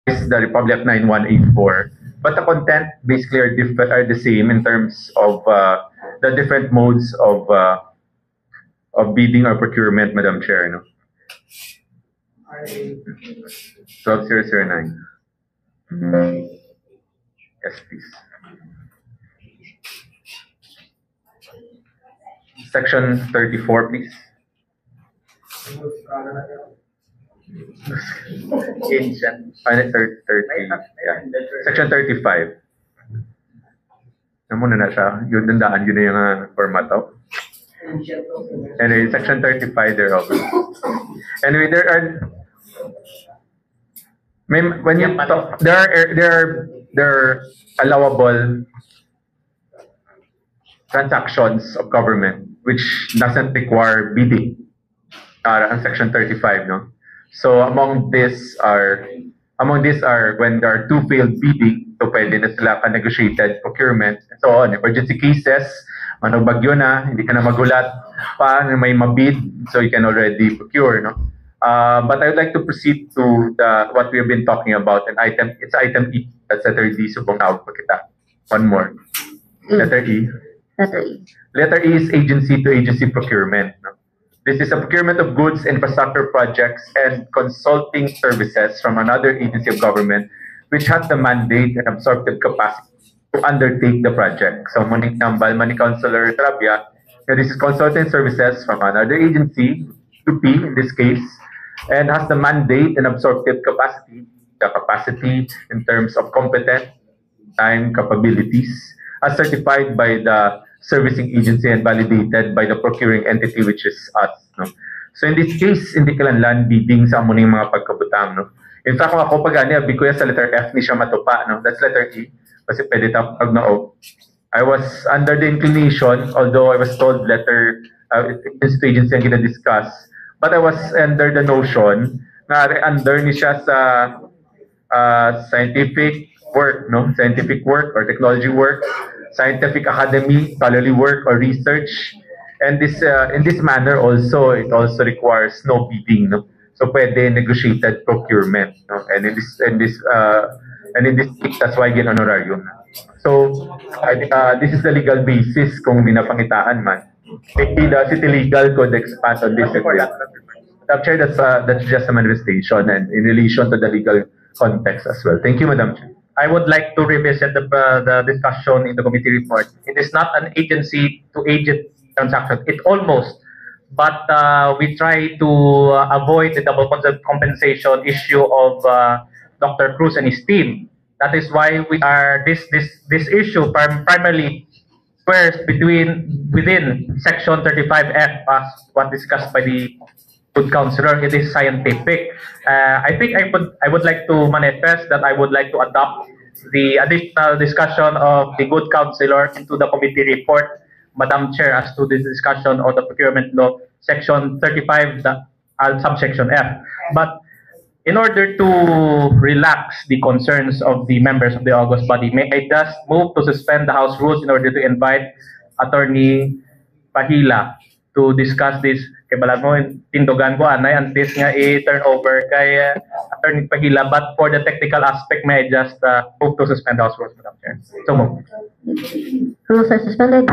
the Republic Act 9184, but the content basically are the same in terms of the different modes of bidding or procurement, Madam Chair. No? 12009. Yes, please. Section 34, please. Ancient. 30, yeah. Section 35. Namuna na siya. Yun dandaan yun na yung format of. Anyway, section 35 thereof. Anyway, there are when you talk, there are allowable transactions of government which doesn't require bidding. On section 35, no. So among these are when there are two failed bidding, so pwede na sila ka-negotiated procurement and so on. Emergency cases, ano bagyo na, hindi ka na magulat pa na may mabid, so you can already procure, no. But I would like to proceed to what we have been talking about, and it's item E. That's letter D. Subong na po kita. One more. Letter E. Letter E is agency to agency procurement. No? This is a procurement of goods, infrastructure projects, and consulting services from another agency of government which has the mandate and absorptive capacity to undertake the project. So, Manitambal, Mani Councilor Trabia, this is consulting services from another agency, UP in this case, and has the mandate and absorptive capacity, the capacity in terms of competence, time, capabilities, as certified by the servicing agency and validated by the procuring entity, which is us. No? So in this case, hindi kailangan bidding sa amo ng mga pagkabutang. No? In fact, kung ako pag-ani, abi ko sa letter F ni siya matupa. No? That's letter E. Kasi pwede tapag na O. I was under the inclination, although I was told letter agency ang gina-discuss, but I was under the notion na under ni siya sa scientific work, no? Scientific work or technology work, scientific academy, scholarly work or research, and this in this manner also it also requires no bidding, no? So pwede negotiated procurement, no? And in this that's why again honorarium. So this is the legal basis kung binapangitaan man. The City Legal Code expands on this. Madam Chair, that's just a manifestation and in relation to the legal context as well. Thank you, Madam Chair. I would like to revisit the discussion in the committee report. It is not an agency to agent transaction. It almost, but we try to avoid the double compensation issue of Dr. Cruz and his team. That is why we are this issue primarily squares within section 35F as what discussed by the good councilor. It is scientific. I think I would like to manifest that I would like to adopt the additional discussion of the good councilor into the committee report, Madam Chair, as to this discussion of the procurement law, section 35, subsection F. But in order to relax the concerns of the members of the August body, may I just move to suspend the House rules in order to invite Attorney Pahila to discuss this. Kay balag mo, tindugan ko anay, antes nga i-turn over kay Attorney Pahila. But for the technical aspect, may I just move to suspend the House rules, Madam Chair. So move. Rules are suspended.